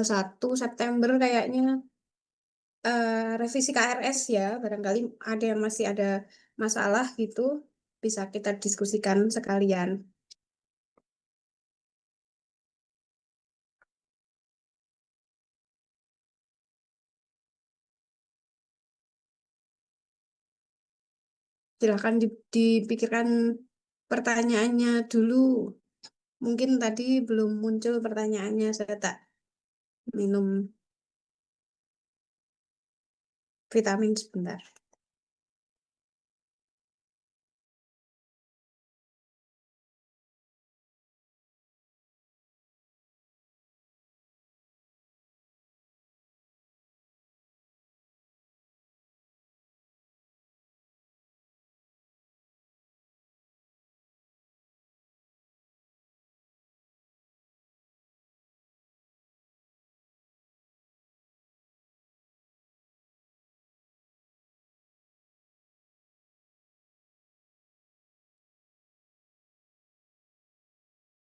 1 September kayaknya revisi KRS ya. Barangkali ada yang masih ada masalah gitu, bisa kita diskusikan sekalian. Silakan dipikirkan pertanyaannya dulu. Mungkin tadi belum muncul pertanyaannya, saya tak minum vitamin sebentar.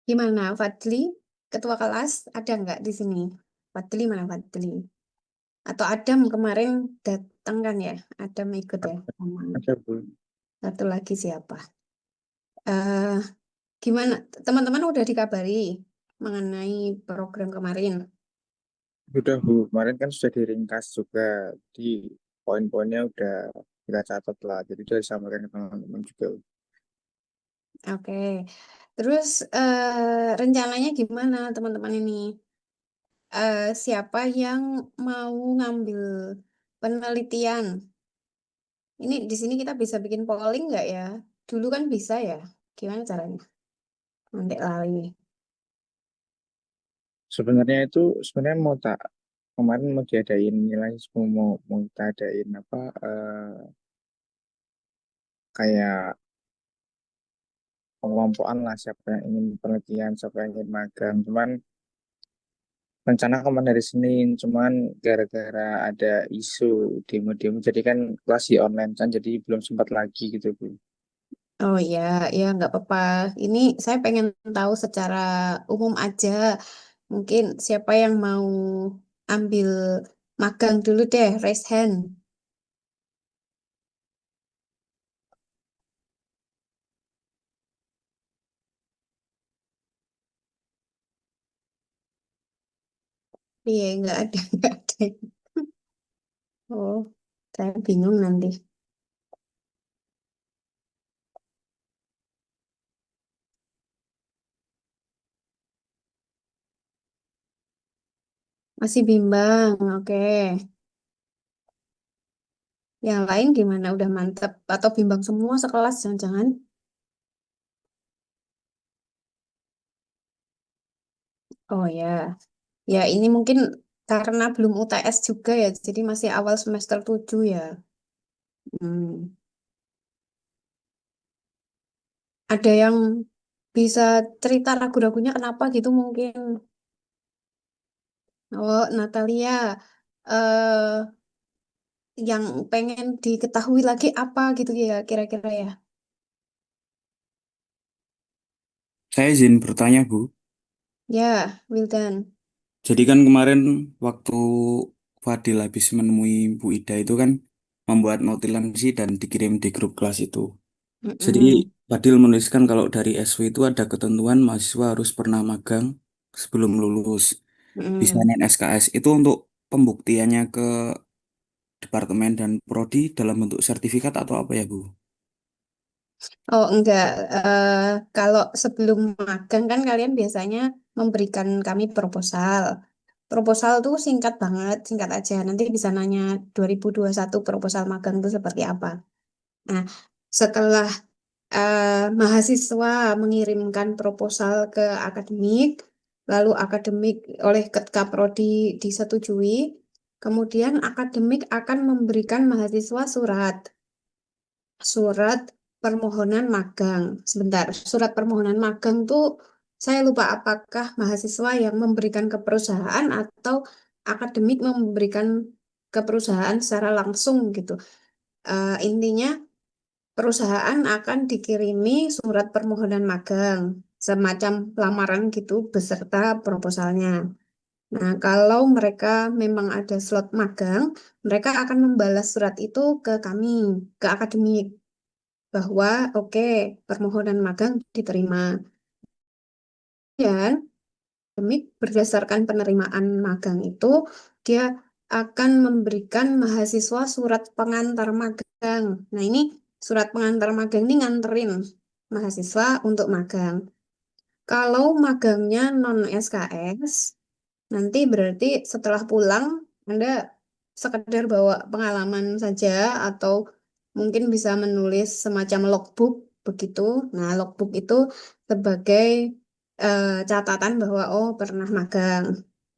Gimana, Fadli? Ketua kelas ada nggak di sini? Fadli mana Fadli? Atau Adam kemarin datang kan ya? Adam ikut ya? Sama Ada Bu. satu lagi siapa? eh Gimana? Teman-teman udah dikabari mengenai program kemarin? Udah Bu, kemarin kan sudah diringkas juga di poin-poinnya udah kita catat lah. Jadi udah disampaikan ke teman-teman juga. Oke. Terus rencananya gimana teman-teman ini? Siapa yang mau ngambil penelitian? Ini di sini kita bisa bikin polling nggak ya? Dulu kan bisa ya. Gimana caranya? Nanti lali. Sebenarnya itu sebenarnya mau tak kemarin mau diadain nilai semua mau kita adain apa kayak pengelompokan lah siapa yang ingin penelitian, siapa yang ingin magang. Cuman rencana kemarin dari Senin, cuman gara-gara ada isu demo-demo, jadi kan kelas di online kan, jadi belum sempat lagi gitu Bu. Oh ya, ya nggak apa-apa. Ini saya pengen tahu secara umum aja. Mungkin siapa yang mau ambil magang dulu deh, raise hand. Iya, nggak ada, nggak ada. Oh, saya bingung nanti. Masih bimbang, oke. Yang lain gimana? Udah mantep atau bimbang semua sekelas? Jangan-jangan. Oh ya, ya ini mungkin karena belum UTS juga ya, jadi masih awal semester 7 ya. Hmm. Ada yang bisa cerita ragu-ragunya kenapa gitu mungkin. Oh, Natalia, eh yang pengen diketahui lagi apa gitu ya kira-kira ya? Saya izin bertanya, Bu. Ya, Wildan. Jadi kan kemarin waktu Fadil habis menemui Bu Ida itu kan membuat notulensi dan dikirim di grup kelas itu. Jadi Mm-mm. Fadil menuliskan kalau dari SW itu ada ketentuan mahasiswa harus pernah magang sebelum lulus. Bisa Mm-mm. SKS itu untuk pembuktiannya ke departemen dan prodi dalam bentuk sertifikat atau apa ya, Bu? Oh enggak, kalau sebelum magang kan kalian biasanya memberikan kami proposal. Proposal tuh singkat banget, singkat aja. Nanti bisa nanya 2021 proposal magang itu seperti apa. Nah, setelah mahasiswa mengirimkan proposal ke akademik, lalu akademik oleh Ketka Prodi disetujui, kemudian akademik akan memberikan mahasiswa surat permohonan magang. Sebentar, surat permohonan magang tuh saya lupa apakah mahasiswa yang memberikan ke perusahaan atau akademik memberikan ke perusahaan secara langsung gitu. Intinya perusahaan akan dikirimi surat permohonan magang, semacam lamaran gitu beserta proposalnya. Nah, kalau mereka memang ada slot magang, mereka akan membalas surat itu ke kami, ke akademik, bahwa oke, permohonan magang diterima. Dan akademik berdasarkan penerimaan magang itu, dia akan memberikan mahasiswa surat pengantar magang. Nah, ini surat pengantar magang ini nganterin mahasiswa untuk magang. Kalau magangnya non SKS, nanti berarti setelah pulang Anda sekedar bawa pengalaman saja atau mungkin bisa menulis semacam logbook begitu. Nah, logbook itu sebagai catatan bahwa oh pernah magang.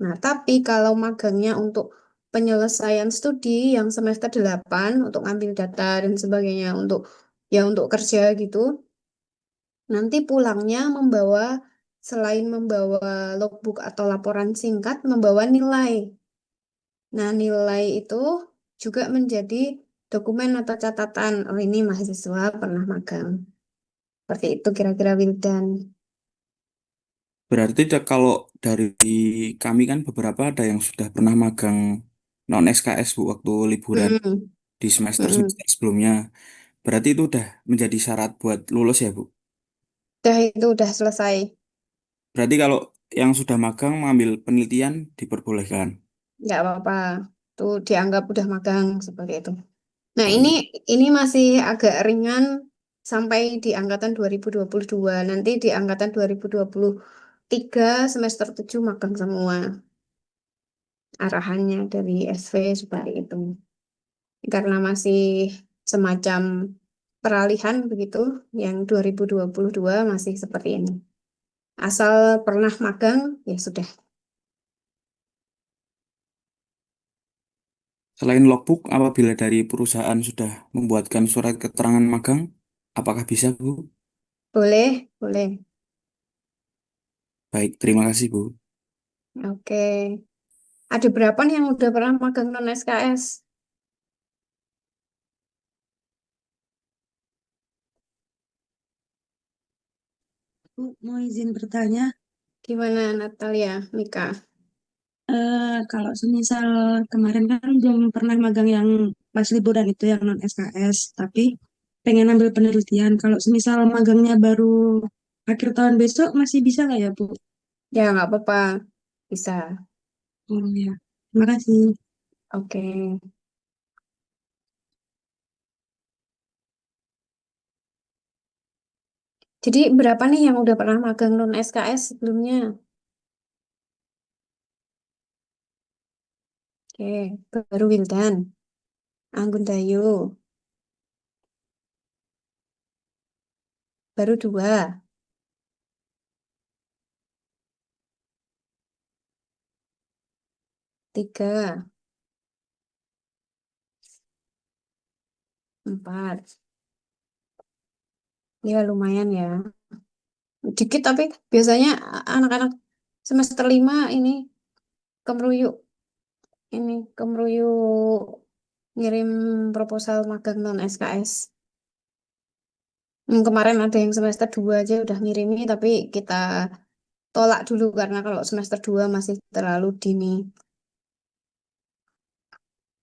Nah, tapi kalau magangnya untuk penyelesaian studi yang semester 8 untuk ngambil data dan sebagainya untuk ya untuk kerja gitu, nanti pulangnya membawa selain membawa logbook atau laporan singkat, membawa nilai. Nah, nilai itu juga menjadi dokumen atau catatan. Oh, ini mahasiswa pernah magang. Seperti itu kira-kira Wildan. Berarti kalau dari kami kan beberapa ada yang sudah pernah magang non SKS Bu waktu liburan Mm-mm. di Mm-mm. semester-semester sebelumnya. Berarti itu udah menjadi syarat buat lulus ya Bu. Udah itu udah selesai. Berarti kalau yang sudah magang mengambil penelitian diperbolehkan. Nggak apa-apa. Tuh dianggap udah magang seperti itu. Nah, Oh ini iya. ini masih agak ringan sampai di angkatan 2022. Nanti di angkatan 2023 semester 7 magang semua. Arahannya dari SV seperti itu. Karena masih semacam peralihan begitu, yang 2022 masih seperti ini. Asal pernah magang, ya sudah. Selain logbook, apabila dari perusahaan sudah membuatkan surat keterangan magang, apakah bisa Bu? Boleh, boleh. Baik, terima kasih Bu. Oke. Ada berapa nih yang udah pernah magang non SKS? Bu, mau izin bertanya, Gimana Natalia, Mika? kalau semisal kemarin kan belum pernah magang yang pas liburan itu yang non SKS, tapi pengen ambil penelitian. Kalau semisal magangnya baru akhir tahun besok, masih bisa nggak ya, Bu? Ya, nggak apa-apa. Bisa. Oh ya, terima kasih. Oke. Jadi berapa nih yang udah pernah magang non SKS sebelumnya? Oke, baru Wildan, Anggun Dayu, baru dua, tiga, empat. Ya lumayan ya. Dikit tapi biasanya anak-anak semester 5 ini kemeruyuk kemeruyuk ngirim proposal magang non SKS. Kemarin ada yang semester 2 aja udah ngirimi tapi kita tolak dulu karena kalau semester 2 masih terlalu dini.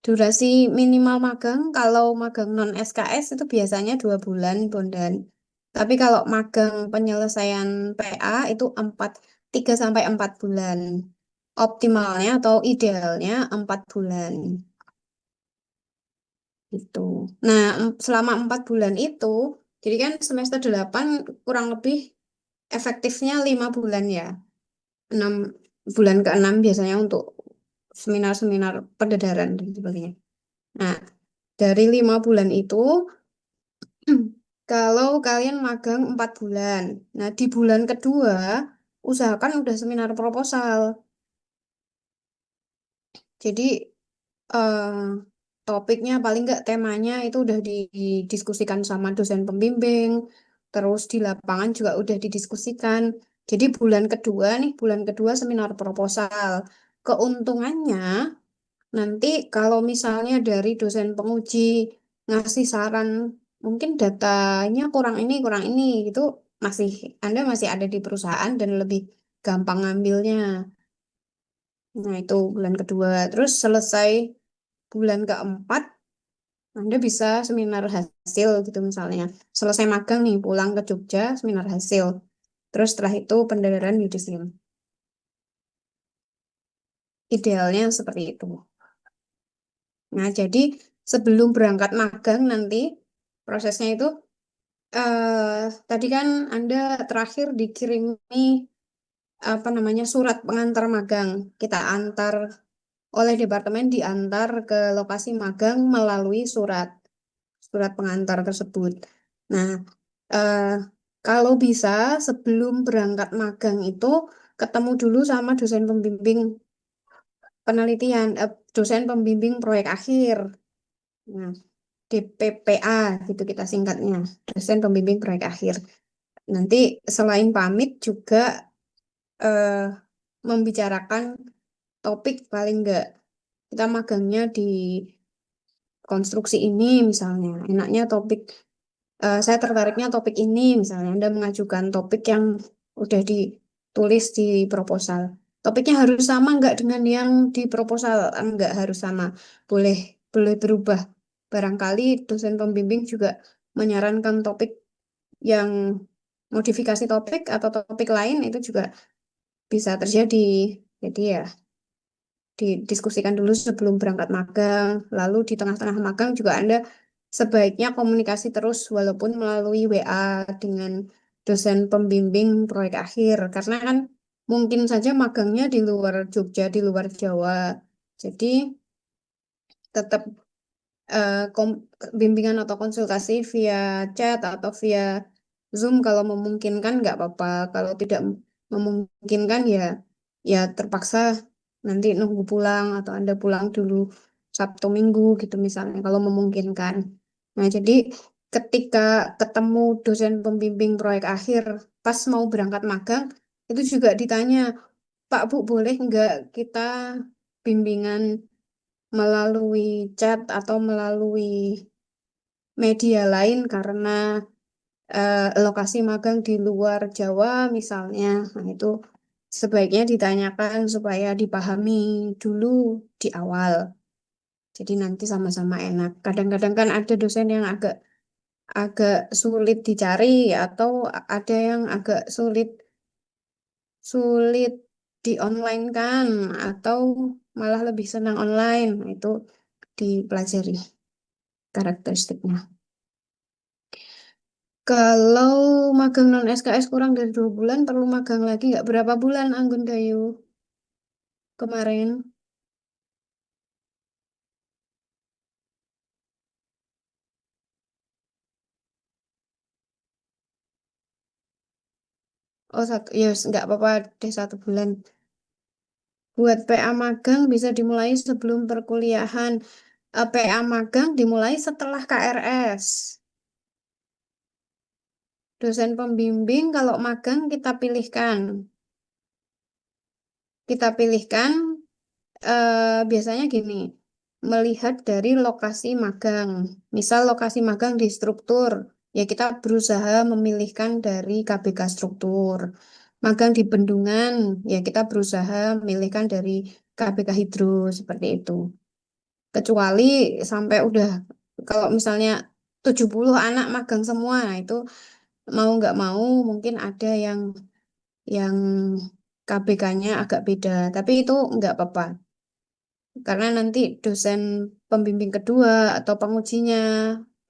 Durasi minimal magang kalau magang non SKS itu biasanya 2 bulan, Bondan. Tapi kalau magang penyelesaian PA itu 3 sampai 4 bulan. Optimalnya atau idealnya 4 bulan itu. Nah, selama 4 bulan itu, jadi kan semester 8 kurang lebih efektifnya 5 bulan ya. 6 bulan ke-6 biasanya untuk seminar-seminar pendadaran dan sebagainya. Nah, dari 5 bulan itu, kalau kalian magang 4 bulan, nah di bulan kedua, usahakan udah seminar proposal. Jadi eh, topiknya paling nggak temanya itu udah didiskusikan sama dosen pembimbing, terus di lapangan juga udah didiskusikan. Jadi bulan kedua nih, bulan kedua seminar proposal. Keuntungannya nanti kalau misalnya dari dosen penguji ngasih saran, mungkin datanya kurang ini gitu, masih Anda masih ada di perusahaan dan lebih gampang ngambilnya. Nah, itu bulan kedua. Terus selesai bulan keempat, Anda bisa seminar hasil gitu misalnya. Selesai magang nih, pulang ke Jogja, seminar hasil. Terus setelah itu pendaftaran yudisium. Idealnya seperti itu. Nah, jadi sebelum berangkat magang nanti, prosesnya itu, tadi kan Anda terakhir dikirimi apa namanya surat pengantar magang. Kita antar oleh departemen diantar ke lokasi magang melalui surat pengantar tersebut. Nah, eh, kalau bisa sebelum berangkat magang itu ketemu dulu sama dosen pembimbing penelitian, dosen pembimbing proyek akhir. Nah, DPPA gitu kita singkatnya, dosen pembimbing proyek akhir. Nanti selain pamit juga eh, membicarakan topik paling enggak kita magangnya di konstruksi ini misalnya. Enaknya topik, saya tertariknya topik ini misalnya. Anda mengajukan topik yang udah ditulis di proposal. Topiknya harus sama enggak dengan yang di proposal? Enggak harus sama. Boleh boleh berubah. Barangkali dosen pembimbing juga menyarankan topik yang modifikasi topik atau topik lain itu juga bisa terjadi. Jadi ya didiskusikan dulu sebelum berangkat magang. Lalu di tengah-tengah magang juga Anda sebaiknya komunikasi terus walaupun melalui WA dengan dosen pembimbing proyek akhir. Karena kan mungkin saja magangnya di luar Jogja, di luar Jawa. Jadi tetap bimbingan atau konsultasi via chat atau via Zoom kalau memungkinkan nggak apa-apa. Kalau tidak memungkinkan ya ya terpaksa nanti nunggu pulang atau Anda pulang dulu Sabtu Minggu gitu misalnya kalau memungkinkan. Nah, jadi ketika ketemu dosen pembimbing proyek akhir pas mau berangkat magang itu juga ditanya, Pak Bu boleh nggak kita bimbingan melalui chat atau melalui media lain karena lokasi magang di luar Jawa misalnya. Nah, itu sebaiknya ditanyakan supaya dipahami dulu di awal. Jadi nanti sama-sama enak. Kadang-kadang kan ada dosen yang agak agak sulit dicari atau ada yang agak sulit sulit di online kan atau malah lebih senang online. Nah, itu dipelajari karakteristiknya. Kalau magang non SKS kurang dari 2 bulan, perlu magang lagi nggak? Berapa bulan Anggun Gayu kemarin? Oh, satu, yes, nggak apa-apa deh 1 bulan. Buat PA magang bisa dimulai sebelum perkuliahan. PA magang dimulai setelah KRS. Dosen pembimbing kalau magang kita pilihkan. Kita pilihkan biasanya gini, melihat dari lokasi magang. Misal lokasi magang di struktur, ya kita berusaha memilihkan dari KBK struktur. Magang di bendungan, ya kita berusaha memilihkan dari KBK hidro, seperti itu. Kecuali sampai udah, kalau misalnya 70 anak magang semua, nah itu mau nggak mau mungkin ada yang KBK-nya agak beda, tapi itu nggak apa-apa. Karena nanti dosen pembimbing kedua atau pengujinya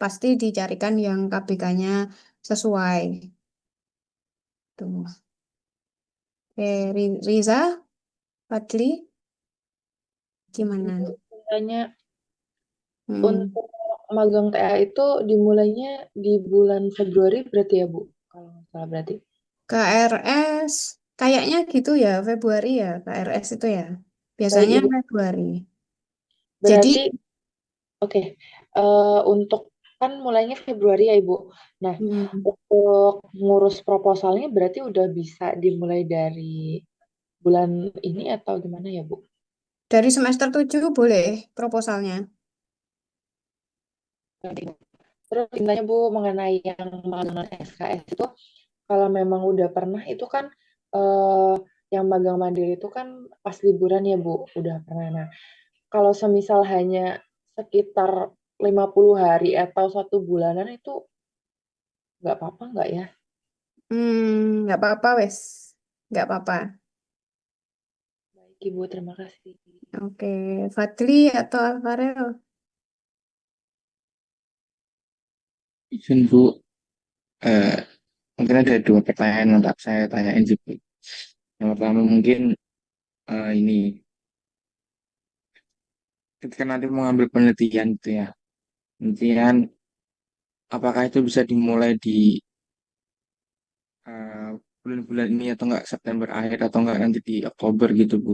pasti dicarikan yang KBK-nya sesuai. Tuh. Riza, Fadli, gimana? Tanya Hmm. untuk magang TA itu dimulainya di bulan Februari berarti ya Bu? Kalau nggak salah berarti. KRS, kayaknya gitu ya, Februari ya, KRS itu ya. Baik Biasanya Ibu, Februari. Jadi, berarti oke. Untuk kan mulainya Februari ya Ibu. Nah, hmm, untuk ngurus proposalnya berarti udah bisa dimulai dari bulan ini atau gimana ya Bu? dari semester 7 boleh proposalnya. Terus intinya Bu mengenai yang magang SKS itu kalau memang udah pernah itu kan eh, yang magang mandiri itu kan pas liburan ya Bu, udah pernah. Nah, kalau semisal hanya sekitar 50 hari atau 1 bulanan itu nggak apa-apa nggak ya? Nggak apa-apa wes, nggak apa-apa. Baik Ibu, terima kasih. Oke, Fadli atau Alvarel? Izin Bu, eh, mungkin ada dua pertanyaan yang tak saya tanyain sih Bu. Yang pertama mungkin ini, ketika nanti mau ngambil penelitian gitu ya, penelitian apakah itu bisa dimulai di eh, bulan-bulan ini atau enggak September akhir atau enggak nanti di Oktober gitu Bu?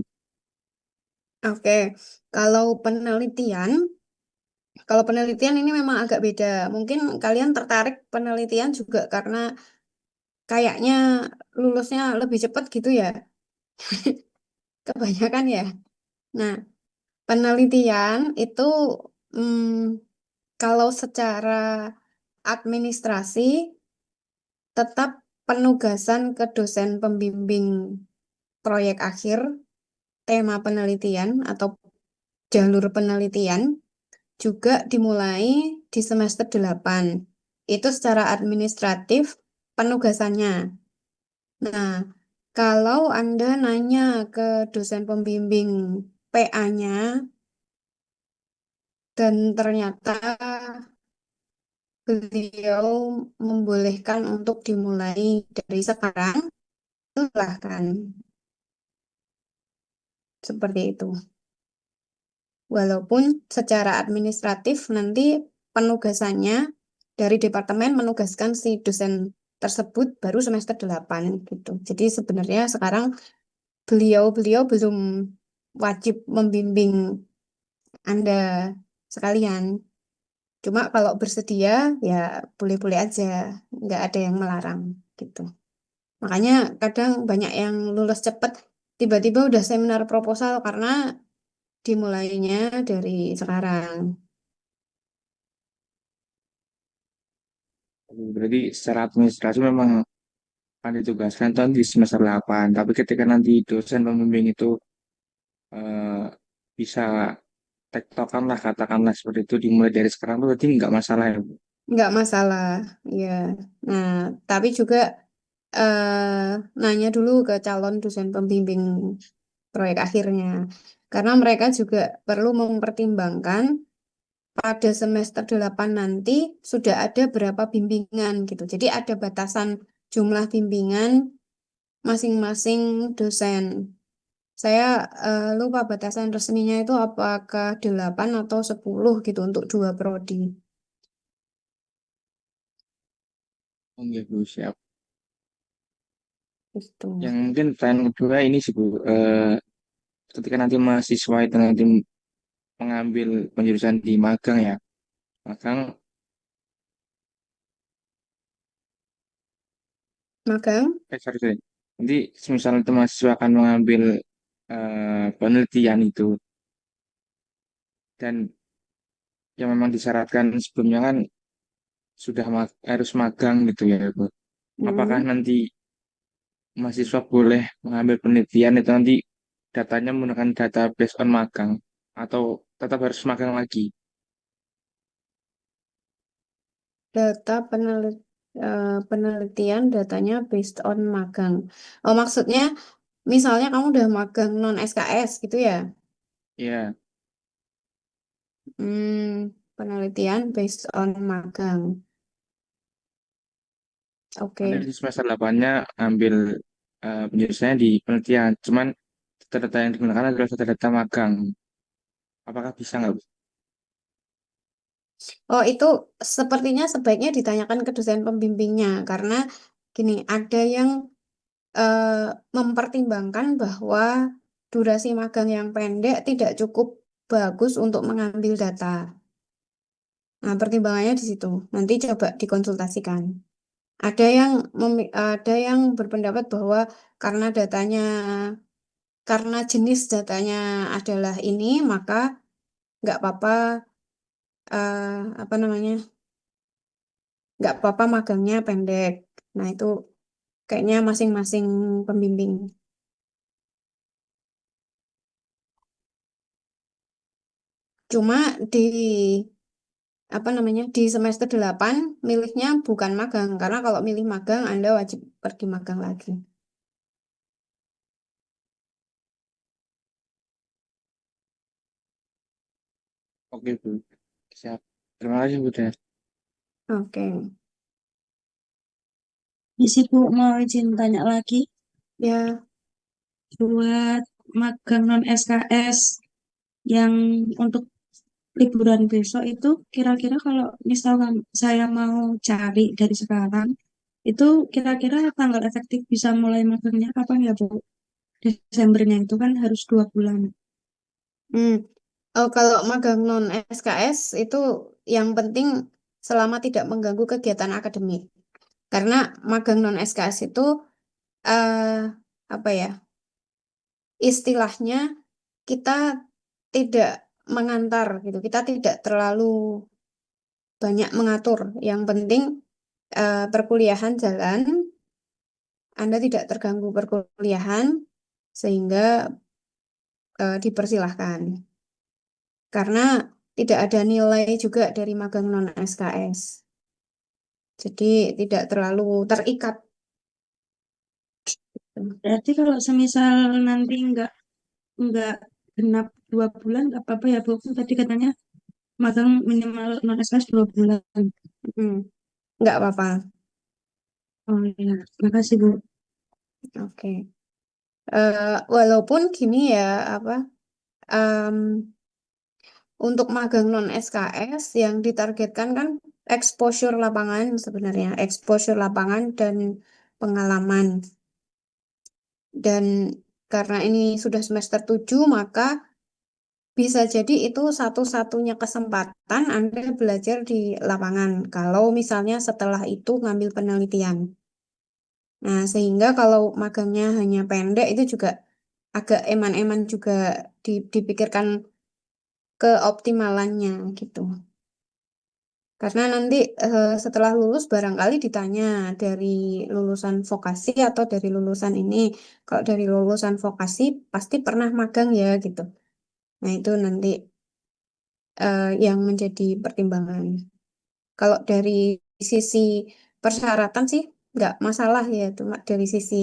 Oke, kalau penelitian, kalau penelitian ini memang agak beda. Mungkin kalian tertarik penelitian juga karena kayaknya lulusnya lebih cepat gitu ya. Kebanyakan ya. Nah, penelitian itu hmm, kalau secara administrasi tetap penugasan ke dosen pembimbing proyek akhir, tema penelitian atau jalur penelitian juga dimulai di semester 8. Itu secara administratif penugasannya. Nah, kalau Anda nanya ke dosen pembimbing PA-nya dan ternyata beliau membolehkan untuk dimulai dari sekarang, silahkan. Seperti itu. Walaupun secara administratif nanti penugasannya dari departemen menugaskan si dosen tersebut baru semester 8 gitu. Jadi sebenarnya sekarang beliau-beliau belum wajib membimbing Anda sekalian. Cuma kalau bersedia ya boleh-boleh aja, nggak ada yang melarang gitu. Makanya kadang banyak yang lulus cepat tiba-tiba udah seminar proposal karena dimulainya dari sekarang. Berarti secara administrasi memang akan ditugaskan tahun di semester 8. Tapi ketika nanti dosen pembimbing itu eh, bisa tektokan lah katakanlah seperti itu dimulai dari sekarang tuh berarti nggak masalah ya Bu? Nggak masalah, ya. Nah, tapi juga nanya dulu ke calon dosen pembimbing proyek akhirnya. Karena mereka juga perlu mempertimbangkan pada semester 8 nanti sudah ada berapa bimbingan gitu. Jadi ada batasan jumlah bimbingan masing-masing dosen. Saya lupa batasan resminya itu apakah 8 atau 10 gitu untuk dua prodi. Oke Bu, siap. Gitu. Yang mungkin pertanyaan kedua ini sih Bu, ketika nanti mahasiswa itu nanti mengambil penjurusan di magang ya, magang, Magang? sorry, sorry. Nanti semisal itu mahasiswa akan mengambil penelitian itu dan yang memang disyaratkan sebelumnya kan sudah harus magang gitu ya Bu. Apakah Hmm. nanti mahasiswa boleh mengambil penelitian itu nanti datanya menggunakan data based on magang atau tetap harus magang lagi? Data penelitian datanya based on magang. Oh, maksudnya misalnya kamu udah magang non SKS gitu ya? Ya, Penelitian based on magang. nanti Oke. di semester 8-nya ambil penjurusannya di penelitian, cuman data yang digunakan adalah data magang. Apakah bisa nggak Bu? Oh, itu sepertinya sebaiknya ditanyakan ke dosen pembimbingnya karena gini, ada yang eh, mempertimbangkan bahwa durasi magang yang pendek tidak cukup bagus untuk mengambil data. Nah, pertimbangannya di situ. Nanti coba dikonsultasikan. Ada yang berpendapat bahwa karena datanya karena jenis datanya adalah ini, maka nggak apa-apa apa namanya? Nggak apa-apa magangnya pendek. Nah, itu kayaknya masing-masing pembimbing. Cuma di apa namanya di semester 8 milihnya bukan magang karena kalau milih magang Anda wajib pergi magang lagi. Oke, Bu. Siap. Terima kasih, Bu. Oke. Di situ mau izin tanya lagi Ya, buat magang non SKS yang untuk liburan besok itu kira-kira kalau misalkan saya mau cari dari sekarang itu kira-kira tanggal efektif bisa mulai magangnya kapan ya Bu? Desembernya itu kan harus 2 bulan. hmm. Oh, kalau magang non SKS itu yang penting selama tidak mengganggu kegiatan akademik. Karena magang non SKS itu eh, apa ya? Istilahnya kita tidak mengantar gitu. Kita tidak terlalu banyak mengatur. Yang penting perkuliahan jalan, Anda tidak terganggu perkuliahan sehingga dipersilahkan. Karena tidak ada nilai juga dari magang non SKS. Jadi tidak terlalu terikat. Berarti kalau semisal nanti nggak genap 2 bulan nggak apa-apa ya Bu? Kan tadi katanya magang minimal non SKS 2 bulan. Hmm, nggak apa-apa. Oh iya, makasih Bu. Oke. Walaupun gini ya, apa em, untuk magang non SKS yang ditargetkan kan exposure lapangan sebenarnya, exposure lapangan dan pengalaman. Dan karena ini sudah semester 7 maka bisa jadi itu satu-satunya kesempatan Anda belajar di lapangan. Kalau misalnya setelah itu ngambil penelitian. Nah, sehingga kalau magangnya hanya pendek itu juga agak eman-eman juga dipikirkan keoptimalannya gitu. Karena nanti setelah lulus barangkali ditanya dari lulusan vokasi atau dari lulusan ini. Kalau dari lulusan vokasi pasti pernah magang ya gitu. Nah, itu nanti yang menjadi pertimbangan. Kalau dari sisi persyaratan sih nggak masalah ya, cuma dari sisi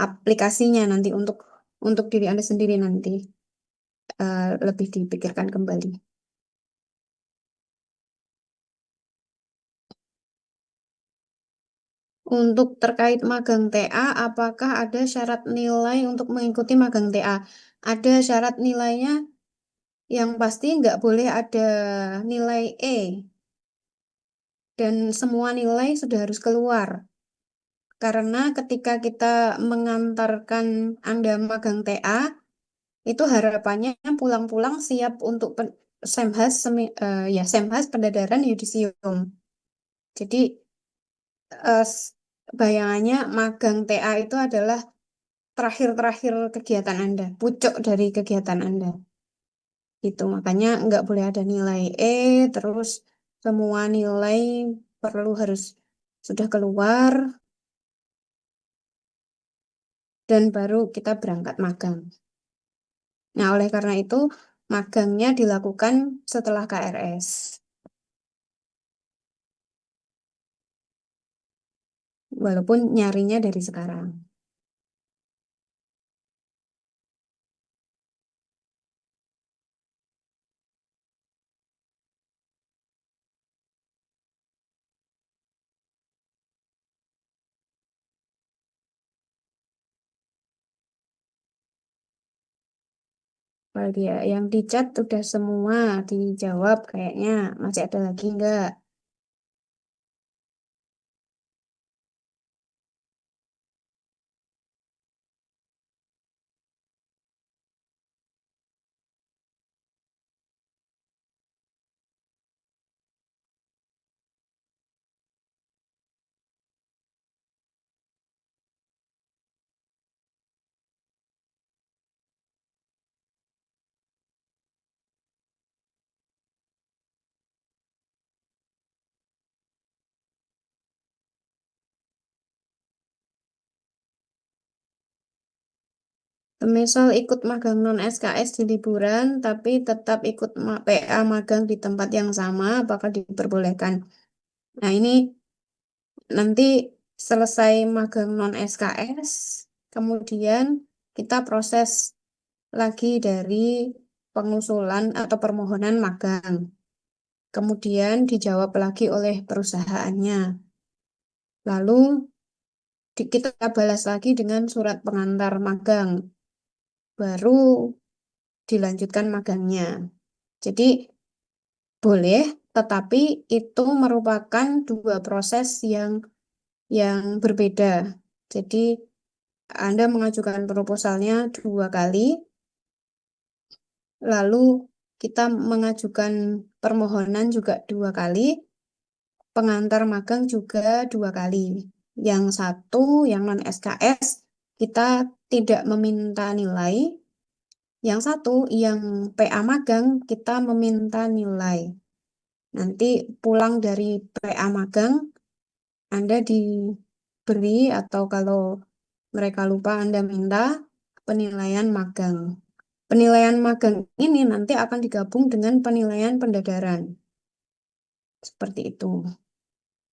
aplikasinya nanti untuk diri Anda sendiri nanti lebih dipikirkan kembali. Untuk terkait magang TA, apakah ada syarat nilai untuk mengikuti magang TA? Ada syarat nilainya yang pasti nggak boleh ada nilai E dan semua nilai sudah harus keluar. Karena ketika kita mengantarkan Anda magang TA, itu harapannya pulang-pulang siap untuk Semhas, ya Semhas pendadaran yudisium. Jadi bayangannya magang TA itu adalah terakhir-terakhir kegiatan Anda, pucuk dari kegiatan Anda. Itu makanya nggak boleh ada nilai E, terus semua nilai perlu harus sudah keluar dan baru kita berangkat magang. Nah, oleh karena itu magangnya dilakukan setelah KRS, walaupun nyarinya dari sekarang. Kalau dia yang di chat udah semua dijawab kayaknya masih ada lagi nggak? Misal ikut magang non SKS di liburan, tapi tetap ikut PA magang di tempat yang sama, apakah diperbolehkan? Nah, ini nanti selesai magang non SKS, kemudian kita proses lagi dari pengusulan atau permohonan magang. Kemudian dijawab lagi oleh perusahaannya. Lalu kita balas lagi dengan surat pengantar magang. Baru dilanjutkan magangnya. Jadi boleh, tetapi itu merupakan dua proses yang berbeda. Jadi Anda mengajukan proposalnya dua kali, lalu kita mengajukan permohonan juga dua kali, pengantar magang juga dua kali. Yang satu, yang non SKS, kita tidak meminta nilai. Yang satu, yang PA magang, kita meminta nilai. Nanti pulang dari PA magang, Anda diberi atau kalau mereka lupa Anda minta penilaian magang. Penilaian magang ini nanti akan digabung dengan penilaian pendadaran. Seperti itu.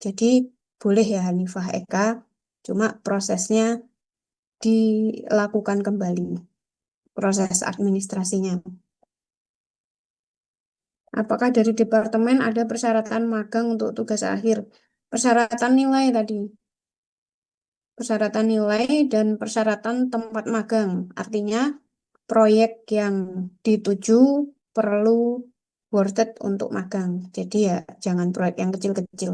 Jadi boleh ya Hanifah Eka, cuma prosesnya dilakukan kembali, proses administrasinya. Apakah dari departemen ada persyaratan magang untuk tugas akhir? Persyaratan nilai tadi. Persyaratan nilai dan persyaratan tempat magang. Artinya proyek yang dituju perlu worth it untuk magang. Jadi ya jangan proyek yang kecil-kecil.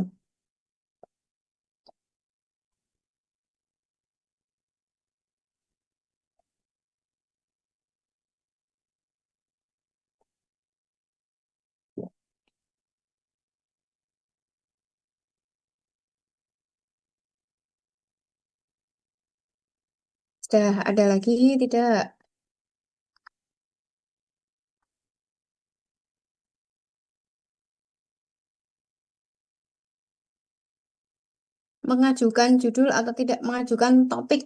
Sudah ada lagi tidak? Mengajukan judul atau tidak mengajukan topik?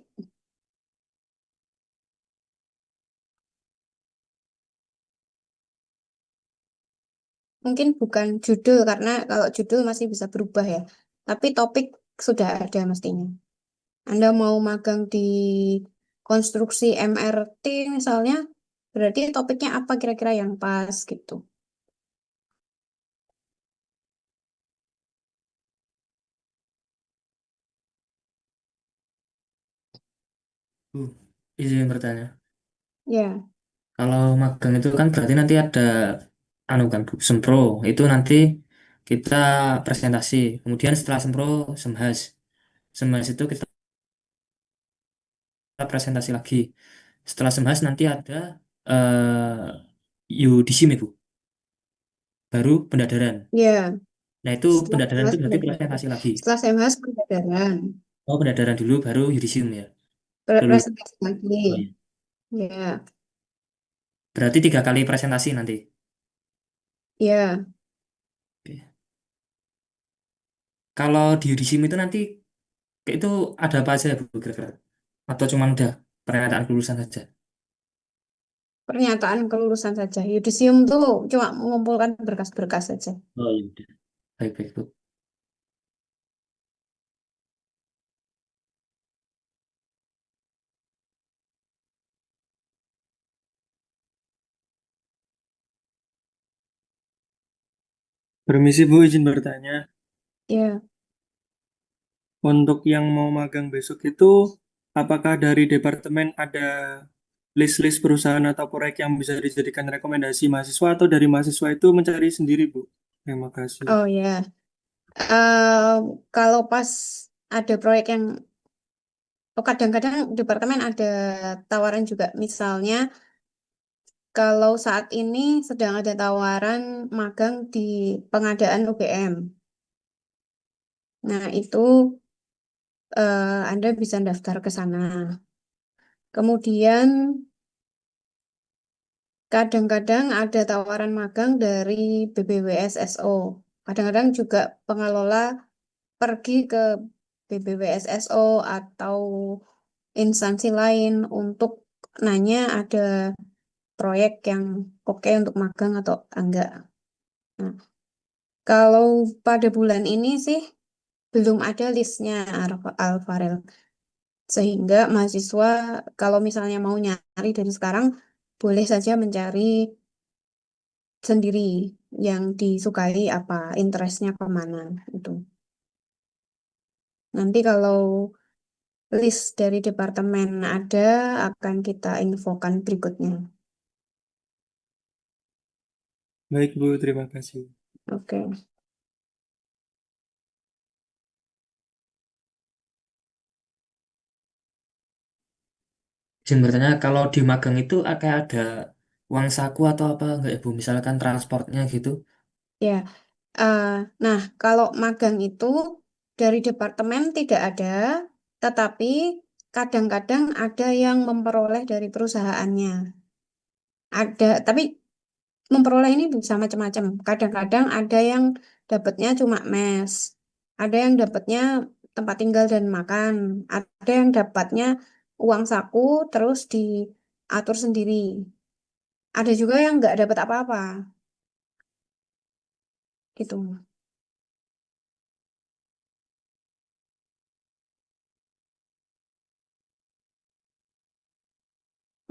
Mungkin bukan judul karena kalau judul masih bisa berubah ya. Tapi topik sudah ada mestinya. Anda mau magang di konstruksi MRT misalnya, berarti topiknya apa kira-kira yang pas gitu. Bu, izin bertanya. Ya, Kalau magang itu kan berarti nanti ada anu kan Bu, sempro. Itu nanti kita presentasi. Kemudian setelah sempro, semhas. Semhas itu kita presentasi lagi. Setelah semhas nanti ada yudisim Ibu. Baru pendadaran. ya. Nah, itu Setelah pendadaran itu SMS berarti pendadaran. presentasi lagi. Setelah SMS pendadaran. Oh, pendadaran dulu baru yudisium ya. Dulu. Presentasi lagi. Oh, iya. Ya, Berarti 3 kali presentasi nanti. ya. Oke. Kalau di yudisium itu nanti kayak itu ada apa aja Bu kira-kira? Atau cuma udah pernyataan kelulusan saja? Pernyataan kelulusan saja. Yudisium tuh cuma mengumpulkan berkas-berkas saja. Oh iya. Udah. Baik-baik Bu. Permisi Bu, izin bertanya. Ya, Untuk yang mau magang besok itu, apakah dari departemen ada list-list perusahaan atau proyek yang bisa dijadikan rekomendasi mahasiswa atau dari mahasiswa itu mencari sendiri, Bu? Terima kasih. oh ya. Eh, kalau pas ada proyek yang kadang-kadang departemen ada tawaran juga. Misalnya kalau saat ini sedang ada tawaran magang di pengadaan UGM. Nah, itu Anda bisa daftar ke sana. Kemudian kadang-kadang ada tawaran magang dari BBWSSO. Kadang-kadang juga pengelola pergi ke BBWSSO atau instansi lain untuk nanya ada proyek yang oke untuk magang atau enggak. Nah, kalau pada bulan ini sih belum ada listnya Alvarel. Sehingga mahasiswa kalau misalnya mau nyari dari sekarang, boleh saja mencari sendiri yang disukai apa, interestnya kemana itu. Nanti kalau list dari departemen ada, akan kita infokan berikutnya. Baik, Bu, terima kasih. Oke. Izin bertanya, kalau di magang itu kayak ada uang saku atau apa enggak ya, Bu? Misalkan transportnya gitu. Ya, eh, nah kalau magang itu dari departemen tidak ada, tetapi kadang-kadang ada yang memperoleh dari perusahaannya. Ada, tapi memperoleh ini bisa macam-macam. Kadang-kadang ada yang dapatnya cuma mes, ada yang dapatnya tempat tinggal dan makan, ada yang dapatnya uang saku terus diatur sendiri. Ada juga yang nggak dapat apa-apa, gitu.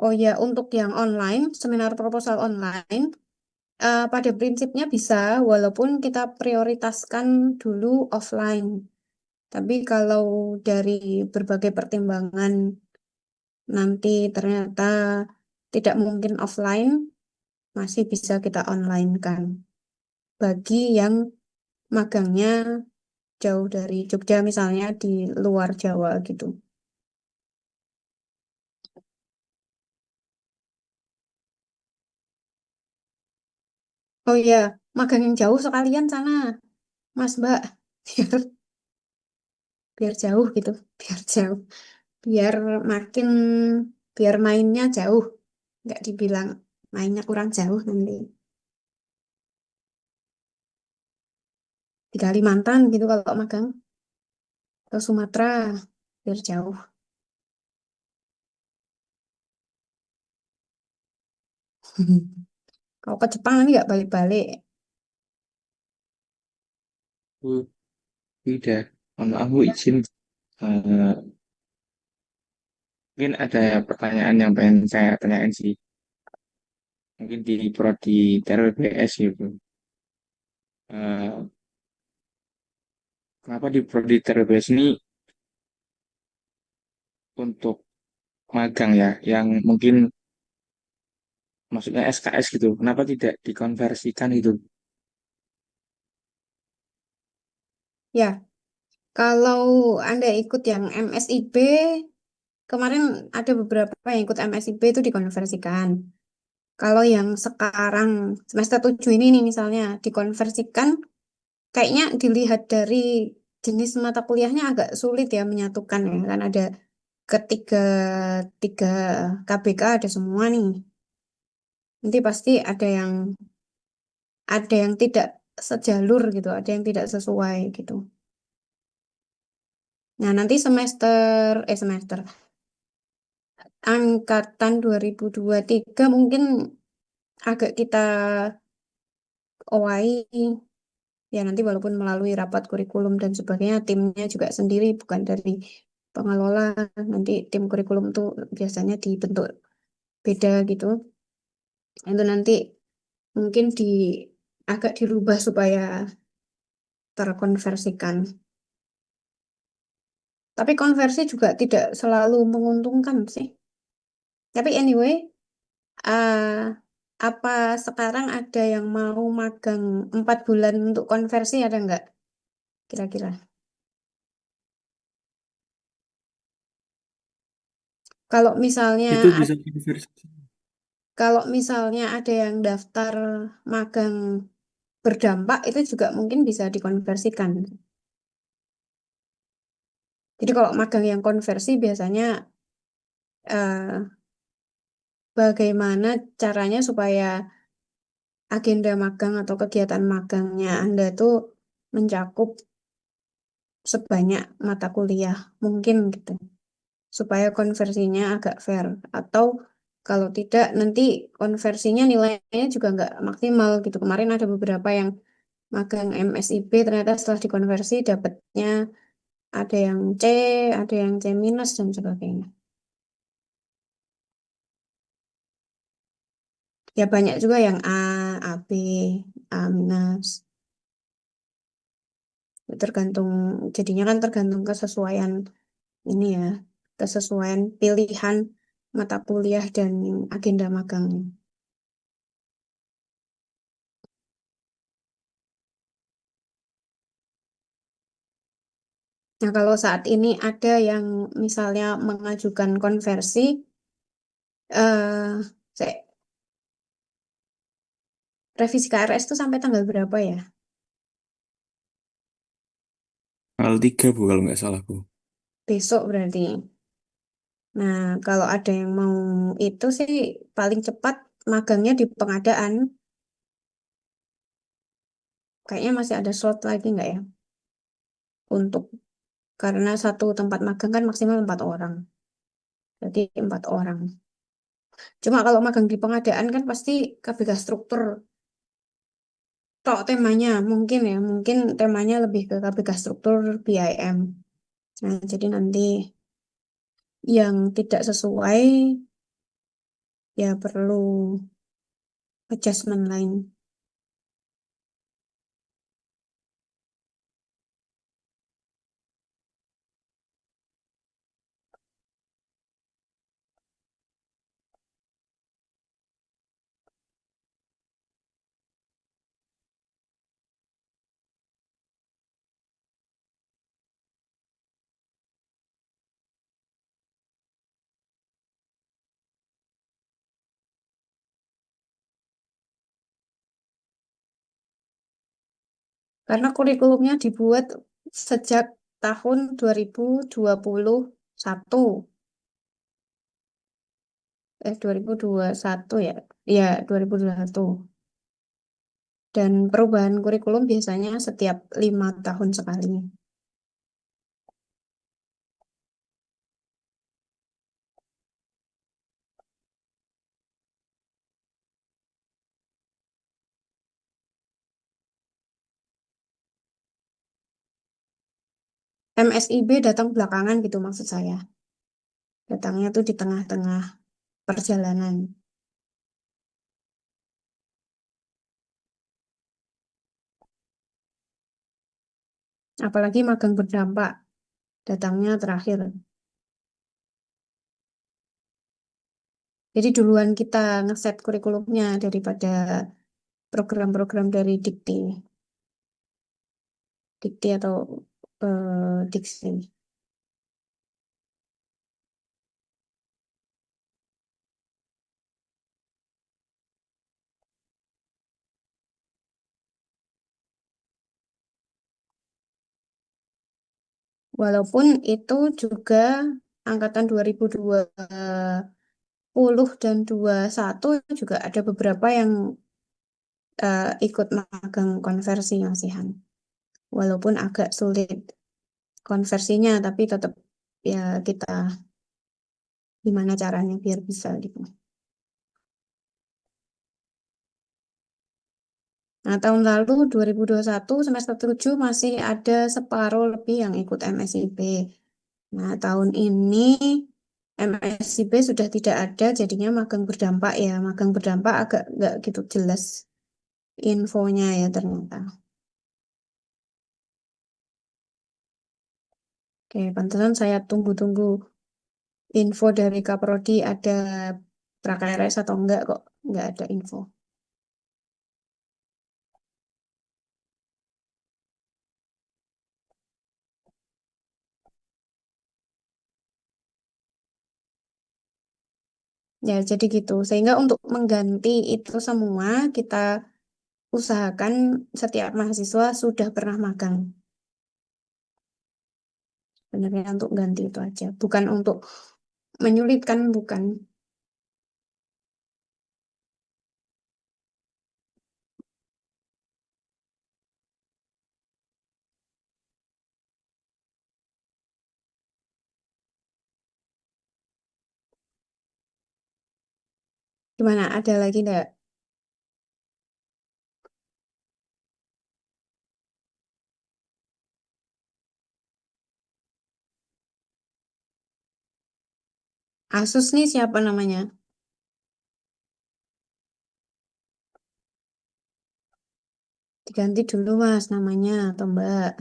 Oh ya, untuk yang online, seminar proposal online, pada prinsipnya bisa, walaupun kita prioritaskan dulu offline. Tapi kalau dari berbagai pertimbangan nanti ternyata tidak mungkin offline, masih bisa kita online kan. Bagi yang magangnya jauh dari Jogja, misalnya di luar Jawa gitu. Oh iya, magang yang jauh sekalian sana, Mas Mbak. Biar, biar jauh gitu, biar jauh. Biar makin, biar mainnya jauh. Nggak dibilang mainnya kurang jauh nanti. Di Kalimantan gitu kalau magang. Ke Sumatera, biar jauh. Kalau ke Jepang nanti nggak balik-balik. Bu, udah. Mohon maaf, Bu, izin. Eh, Mungkin ada pertanyaan yang pengen saya tanyain sih. Mungkin di prodi TRBS gitu. Eh, Kenapa di prodi TRBS ini untuk magang ya, yang mungkin maksudnya SKS gitu, kenapa tidak dikonversikan itu? Ya, kalau Anda ikut yang MSIB, kemarin ada beberapa yang ikut MSIB itu dikonversikan. Kalau yang sekarang semester 7 ini nih misalnya dikonversikan, kayaknya dilihat dari jenis mata kuliahnya agak sulit ya menyatukan ya. Kan ada ketiga tiga KBK ada semua nih. Nanti pasti ada yang tidak sejalur gitu, ada yang tidak sesuai gitu. Nah, nanti semester angkatan 2023 mungkin agak kita owahi ya nanti walaupun melalui rapat kurikulum dan sebagainya, timnya juga sendiri bukan dari pengelola. Nanti tim kurikulum tuh biasanya dibentuk beda gitu. Itu nanti mungkin agak dirubah supaya terkonversikan. Tapi konversi juga tidak selalu menguntungkan sih. Tapi anyway, eh, apa sekarang ada yang mau magang 4 bulan untuk konversi ada nggak kira-kira? Kalau misalnya Itu bisa konversi. kalau misalnya ada yang daftar magang berdampak itu juga mungkin bisa dikonversikan. Jadi kalau magang yang konversi biasanya eh, bagaimana caranya supaya agenda magang atau kegiatan magangnya Anda tuh mencakup sebanyak mata kuliah mungkin gitu supaya konversinya agak fair atau Kalau tidak, nanti konversinya nilainya juga nggak maksimal gitu. Kemarin ada beberapa yang magang MSIB, ternyata setelah dikonversi dapatnya ada yang C, ada yang C minus dan sebagainya. Ya banyak juga yang A, AB, A minus. Tergantung, jadinya kan tergantung kesesuaian ini ya, kesesuaian pilihan mata kuliah dan agenda magangnya. Nah, kalau saat ini ada yang misalnya mengajukan konversi, saya revisi KRS itu sampai tanggal berapa ya? Tanggal 3 Bu kalau nggak salah Bu. Besok berarti. Nah, kalau ada yang mau itu sih paling cepat magangnya di pengadaan. Kayaknya masih ada slot lagi nggak ya? Untuk karena satu tempat magang kan maksimal 4 orang. Jadi 4 orang. Cuma kalau magang di pengadaan kan pasti KBK struktur tok temanya mungkin ya, mungkin temanya lebih ke KBK struktur BIM. Nah, jadi nanti yang tidak sesuai ya perlu adjustment lain. Karena kurikulumnya dibuat sejak tahun 2021. 2021 ya. Ya, 2021. Dan perubahan kurikulum biasanya setiap 5 tahun sekali. MSIB datang belakangan gitu maksud saya. Datangnya tuh di tengah-tengah perjalanan. Apalagi magang berdampak, datangnya terakhir. Jadi duluan kita ngeset kurikulumnya daripada program-program dari Dikti. Dikti atau Diksi. Walaupun itu juga angkatan 2020 dan 21 juga ada beberapa yang ikut magang konversi masihan. Walaupun agak sulit konversinya, tapi tetap ya kita gimana caranya biar bisa gitu. Nah, tahun lalu 2021 semester 7 masih ada separuh lebih yang ikut MSIP. Nah, tahun ini MSIP sudah tidak ada, jadinya magang berdampak ya. Magang berdampak agak nggak gitu jelas infonya ya ternyata. Oke, pantesan saya tunggu-tunggu info dari Kaprodi ada prakarya atau enggak kok nggak ada info. Ya, jadi gitu. Sehingga untuk mengganti itu semua, kita usahakan setiap mahasiswa sudah pernah magang. Sebenarnya untuk ganti itu aja. Bukan untuk menyulitkan, bukan. Gimana? Ada lagi enggak? Asus nih siapa namanya? Diganti dulu Mas namanya atau Mbak.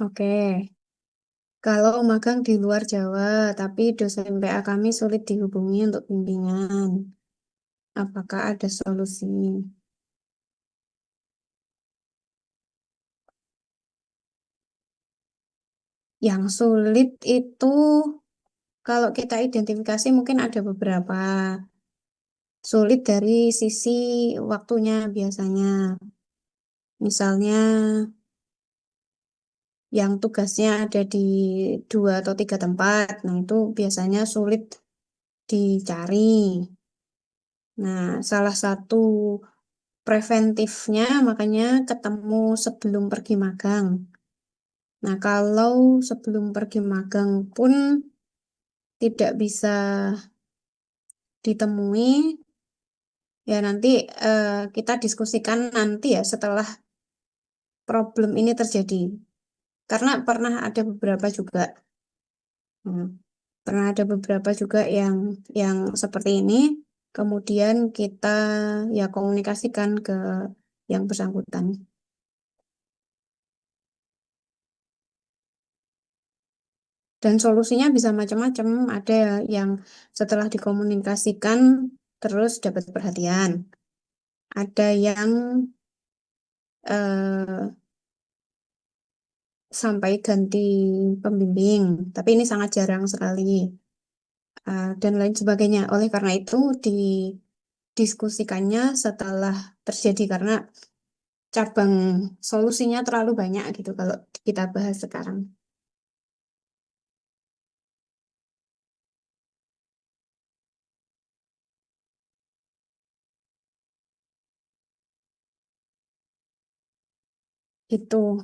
Oke. Kalau magang di luar Jawa, tapi dosen PA kami sulit dihubungi untuk bimbingan. Apakah ada solusi? Yang sulit itu kalau kita identifikasi mungkin ada beberapa. Sulit dari sisi waktunya biasanya. Misalnya yang tugasnya ada di 2 atau 3 tempat. Nah, itu biasanya sulit dicari. Nah, salah satu preventifnya makanya ketemu sebelum pergi magang. Nah, kalau sebelum pergi magang pun tidak bisa ditemui, ya nanti kita diskusikan nanti ya setelah problem ini terjadi. Karena pernah ada beberapa juga. Hmm. Pernah ada beberapa juga yang seperti ini. Kemudian kita ya komunikasikan ke yang bersangkutan. Dan solusinya bisa macam-macam. Ada yang setelah dikomunikasikan terus dapat perhatian. Ada yang eh, sampai ganti pembimbing, tapi ini sangat jarang sekali. Dan lain sebagainya. Oleh karena itu, didiskusikannya setelah terjadi karena cabang solusinya terlalu banyak gitu kalau kita bahas sekarang. Itu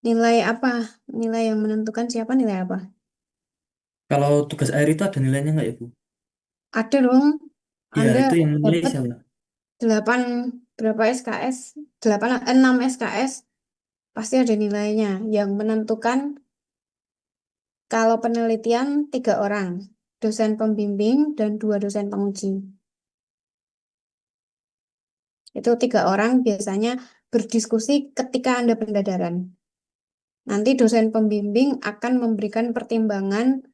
nilai apa? Nilai yang menentukan siapa nilai apa? Kalau tugas akhir itu ada nilainya nggak ya, Bu? Ada dong. Ya, Anda itu yang nilai dapat siapa? 8 berapa SKS? 6 SKS pasti ada nilainya. Yang menentukan kalau penelitian 3 orang, dosen pembimbing dan 2 dosen penguji. Itu 3 orang biasanya berdiskusi ketika Anda pendadaran. Nanti dosen pembimbing akan memberikan pertimbangan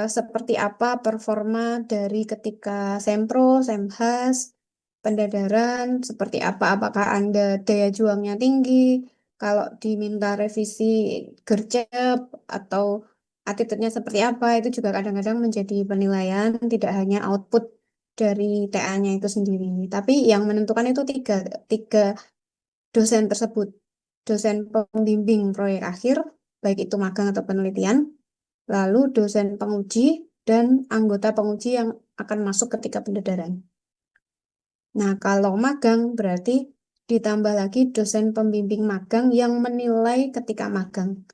seperti apa performa dari ketika sempro, semhas, pendadaran, seperti apa, apakah Anda daya juangnya tinggi, kalau diminta revisi gercep atau attitude-nya seperti apa, itu juga kadang-kadang menjadi penilaian, tidak hanya output dari TA-nya itu sendiri. Tapi yang menentukan itu tiga dosen tersebut, dosen pembimbing proyek akhir, baik itu magang atau penelitian, lalu dosen penguji dan anggota penguji yang akan masuk ketika pendadaran. Nah, kalau magang berarti ditambah lagi dosen pembimbing magang yang menilai ketika magang.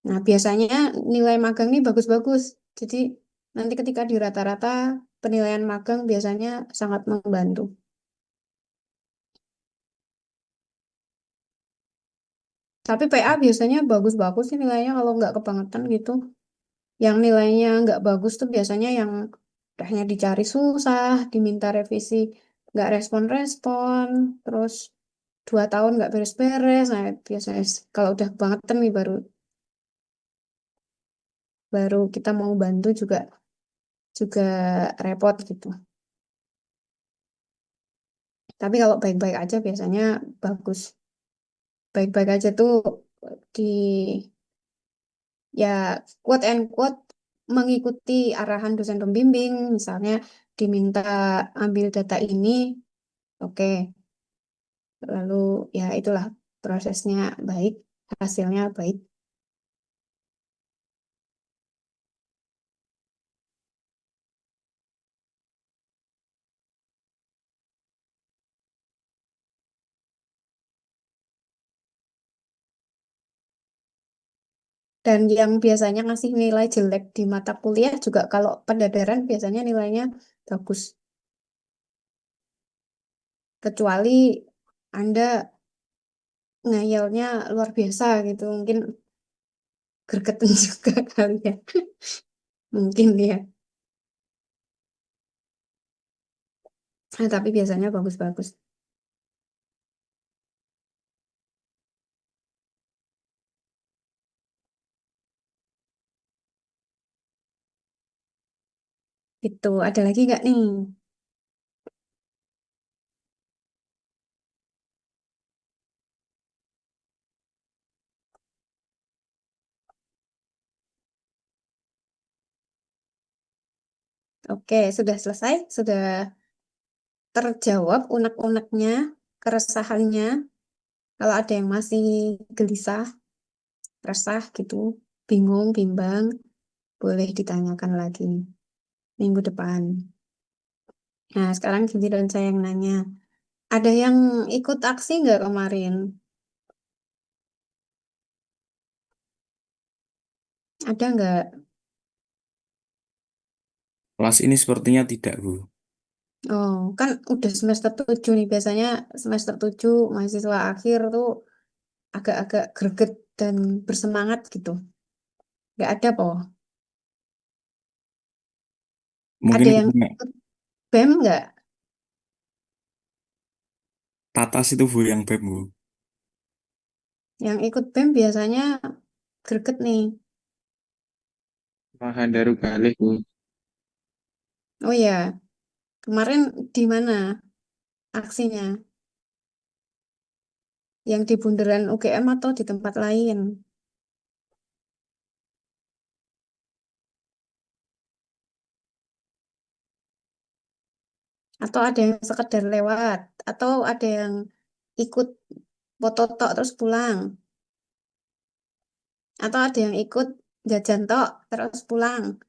Nah, biasanya nilai magang ini bagus-bagus. Jadi nanti ketika di rata-rata penilaian magang biasanya sangat membantu. Tapi PA biasanya bagus-bagus sih nilainya kalau nggak kebangetan gitu. Yang nilainya nggak bagus tuh biasanya yang udahnya dicari susah, diminta revisi nggak respon-respon, terus 2 tahun nggak beres-beres. Nah, biasanya kalau udah kebangetan nih baru baru kita mau bantu juga juga repot gitu. Tapi kalau baik-baik aja biasanya bagus. Baik-baik aja tuh di ya quote and quote mengikuti arahan dosen pembimbing, misalnya diminta ambil data ini, oke. Lalu ya itulah prosesnya baik, hasilnya baik. Dan yang biasanya ngasih nilai jelek di mata kuliah juga kalau pendadaran biasanya nilainya bagus. Kecuali Anda ngayalnya luar biasa gitu. Mungkin gergeten juga kali ya. Mungkin ya. Tapi biasanya bagus-bagus. Itu ada lagi nggak nih? Oke, sudah selesai, sudah terjawab unek-uneknya, keresahannya. Kalau ada yang masih gelisah, resah gitu, bingung, bimbang, boleh ditanyakan lagi minggu depan. Nah, sekarang giliran saya yang nanya. Ada yang ikut aksi nggak kemarin? Ada nggak? Kelas ini sepertinya tidak, Bu. Oh, kan udah semester 7 nih. Biasanya semester 7 mahasiswa akhir tuh agak-agak greget dan bersemangat gitu. Nggak ada, po. Ada Mungkin yang karena ikut BEM nggak? Tatas itu, Bu, yang BEM, Bu. Yang ikut BEM biasanya greget nih. Mahandaru Galih, Bu. Oh ya, kemarin di mana aksinya? Yang di bundaran UGM atau di tempat lain? Atau ada yang sekedar lewat? Atau ada yang ikut foto tok terus pulang? Atau ada yang ikut jajan tok terus pulang?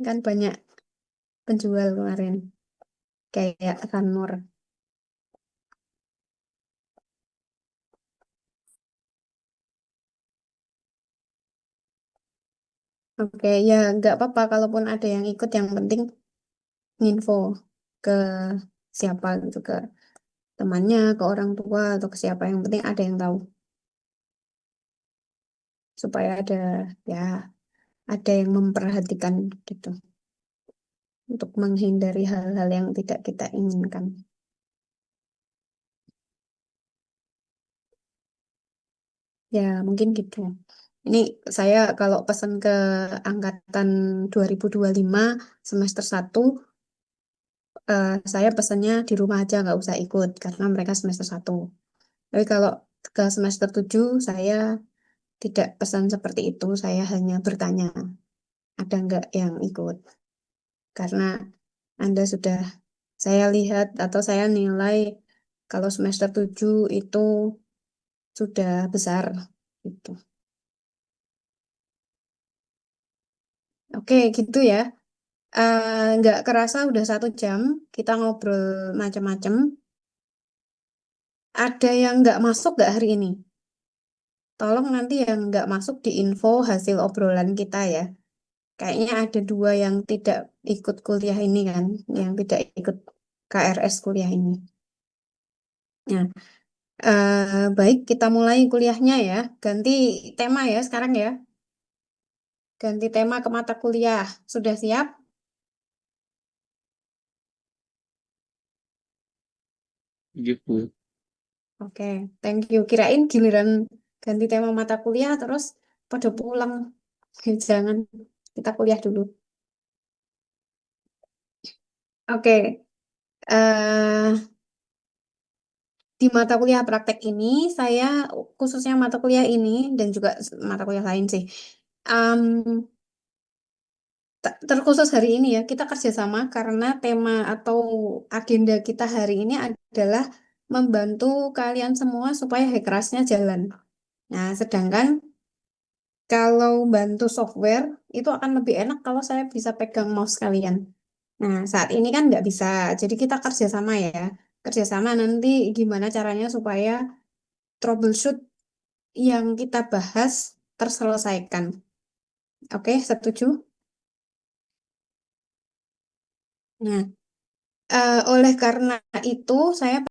Kan banyak penjual kemarin, kayak Ranmor. Oke, ya nggak apa-apa kalaupun ada yang ikut, yang penting info ke siapa gitu, ke temannya, ke orang tua, atau ke siapa. Yang penting ada yang tahu. Supaya ya, ada yang memperhatikan gitu. Untuk menghindari hal-hal yang tidak kita inginkan. Ya, mungkin gitu. Ini saya kalau pesan ke angkatan 2025 semester 1, saya pesannya di rumah aja nggak usah ikut karena mereka semester 1. Tapi kalau ke semester 7 saya tidak pesan seperti itu. Saya hanya bertanya, ada nggak yang ikut? Karena Anda sudah, saya lihat atau saya nilai kalau semester 7 itu sudah besar gitu. Oke, gitu ya. Nggak kerasa udah 1 jam kita ngobrol macam-macam. Ada yang nggak masuk nggak hari ini? Tolong nanti yang nggak masuk di info hasil obrolan kita ya. Kayaknya ada 2 yang tidak ikut kuliah ini kan, yang tidak ikut KRS kuliah ini. Nah, baik kita mulai kuliahnya ya. Ganti tema ya sekarang ya. Ganti tema ke mata kuliah. Sudah siap? Iya, Bu. Oke, thank you. Kirain giliran ganti tema mata kuliah terus pada pulang. Jangan, kita kuliah dulu. Oke, eh di mata kuliah praktek ini, saya khususnya mata kuliah ini dan juga mata kuliah lain sih. em, Terkhusus hari ini ya, kita kerjasama karena tema atau agenda kita hari ini adalah membantu kalian semua supaya Hackerasnya jalan. Nah, sedangkan kalau bantu software, itu akan lebih enak kalau saya bisa pegang mouse kalian. Nah, saat ini kan nggak bisa, jadi kita kerjasama ya. Kerjasama nanti gimana caranya supaya troubleshoot yang kita bahas terselesaikan. Oke, setuju? Nah, oleh karena itu saya